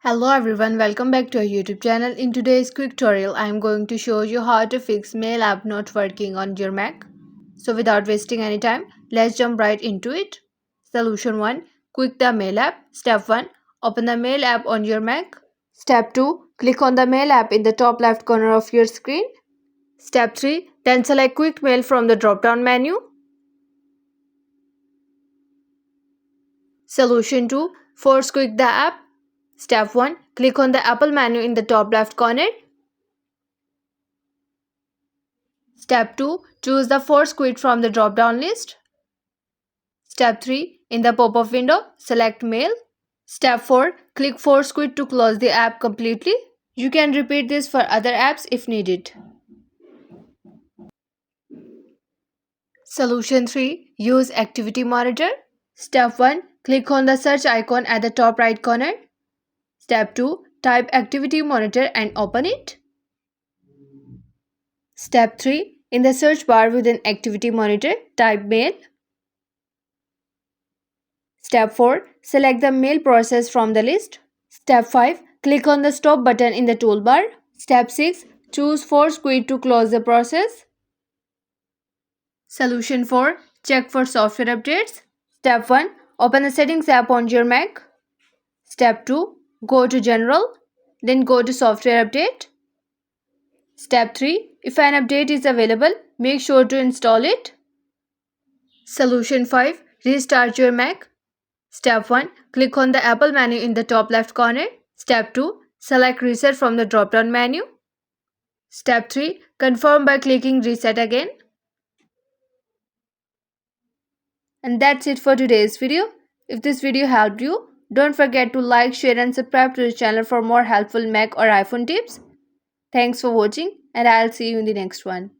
Hello everyone, welcome back to our YouTube channel. In today's quick tutorial, I am going to show you how to fix Mail app not working on your Mac. So without wasting any time, let's jump right into it. Solution 1. Quick the Mail app. Step 1. Open the Mail app on your Mac. Step 2. Click on the Mail app in the top left corner of your screen. Step 3. Then select Quick Mail from the drop-down menu. Solution 2. Force Quick the app. Step 1. Click on the Apple menu in the top left corner. Step 2. Choose the Force Quit from the drop-down list. Step 3. In the pop-up window, select Mail. Step 4. Click Force Quit to close the app completely. You can repeat this for other apps if needed. Solution 3. Use Activity Monitor. Step 1. Click on the search icon at the top right corner. Step 2. Type Activity Monitor and open it. Step 3. In the search bar within Activity Monitor, type Mail. Step 4. Select the mail process from the list. Step 5. Click on the Stop button in the toolbar. Step 6. Choose Force Quit to close the process. Solution 4. Check for software updates. Step 1. Open the Settings app on your Mac. Step 2. Go to General. Then go to Software Update. Step 3. If an update is available, make sure to install it. Solution 5. Restart your Mac. Step 1. Click on the Apple menu in the top left corner. Step 2. Select Reset from the drop-down menu. Step 3. Confirm by clicking Reset again. And that's it for today's video. If this video helped you, don't forget to like, share and subscribe to the channel for more helpful Mac or iPhone tips. Thanks for watching and I'll see you in the next one.